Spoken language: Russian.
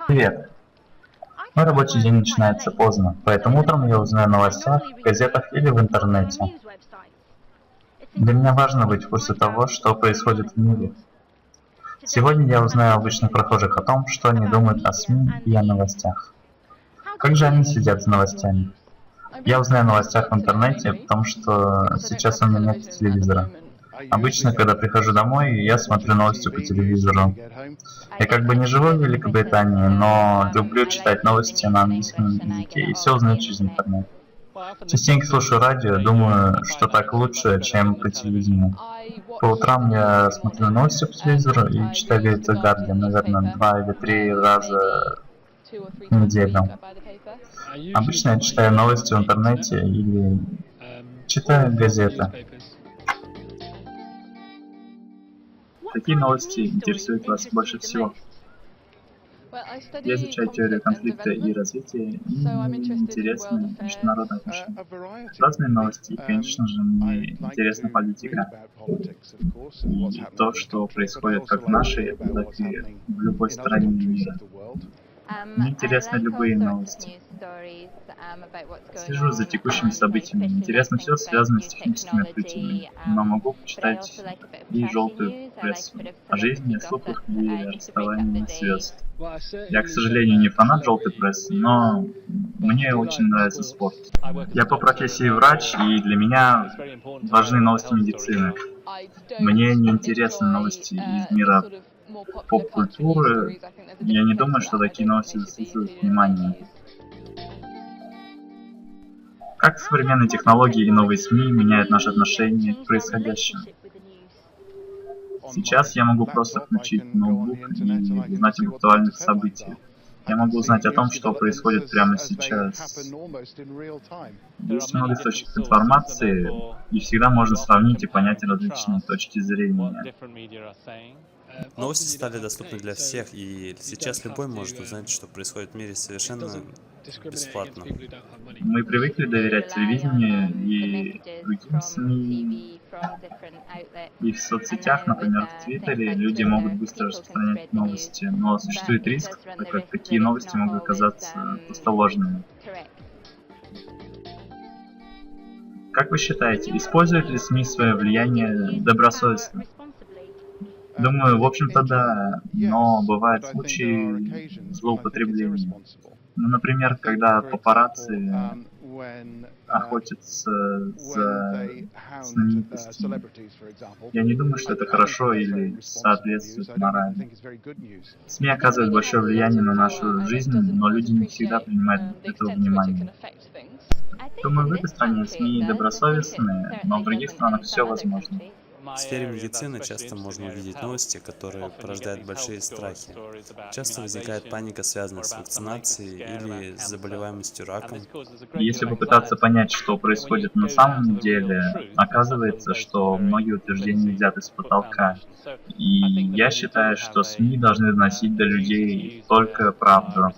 Привет. Мой рабочий день начинается поздно, поэтому утром я узнаю о новостях в газетах или в интернете. Для меня важно быть в курсе того, что происходит в мире. Сегодня я узнаю обычных прохожих о том, что они думают о СМИ и о новостях. Как же они следят за новостями? Я узнаю о новостях в интернете, потому что сейчас у меня нет телевизора. Обычно, когда прихожу домой, я смотрю новости по телевизору. Я как бы не живу в Великобритании, но люблю читать новости на английском языке и все узнаю через интернет. Частенько слушаю радио, думаю, что так лучше, чем по телевидению. По утрам я смотрю новости по телевизору и читаю газету Guardian, наверное, 2 или 3 раза в неделю. Обычно я читаю новости в интернете или читаю газеты. Какие новости интересуют вас больше всего? Я изучаю теорию конфликта и развития, и мне интересны международные отношения. Разные новости, и, конечно же, мне интересна политика. И то, что происходит как в нашей, так и в любой стране мира. Мне интересны любые новости. Слежу за текущими событиями. Интересно все, связанное с техническими открытиями. Но могу почитать и желтую прессу о жизни, слухах и расставании звезд. Я, к сожалению, не фанат желтой прессы, но мне очень нравится спорт. Я по профессии врач, и для меня важны новости медицины. Мне не интересны новости из мира поп-культуры. Я не думаю, что такие новости заслуживают внимания. Как современные технологии и новые СМИ меняют наше отношение к происходящему? Сейчас я могу просто включить ноутбук и узнать об актуальных событиях. Я могу узнать о том, что происходит прямо сейчас. Есть много источников информации, и всегда можно сравнить и понять различные точки зрения. Новости стали доступны для всех, и сейчас любой может узнать, что происходит в мире совершенно бесплатно. Мы привыкли доверять телевидению и другим СМИ. И в соцсетях, например, в Твиттере, люди могут быстро распространять новости, но существует риск, так как такие новости могут оказаться просто ложными. Как вы считаете, используют ли СМИ свое влияние добросовестно? Думаю, в общем-то да, но бывают случаи злоупотребления. Ну, например, когда папарацци охотятся за знаменитостями. Я не думаю, что это хорошо или соответствует морали. СМИ оказывают большое влияние на нашу жизнь, но люди не всегда принимают этого внимания. Думаю, в этой стране СМИ добросовестные, но в других странах все возможно. В сфере медицины часто можно увидеть новости, которые порождают большие страхи. Часто возникает паника, связанная с вакцинацией или с заболеваемостью раком. Если попытаться понять, что происходит на самом деле, оказывается, что многие утверждения взяты с потолка. И я считаю, что СМИ должны доносить до людей только правду.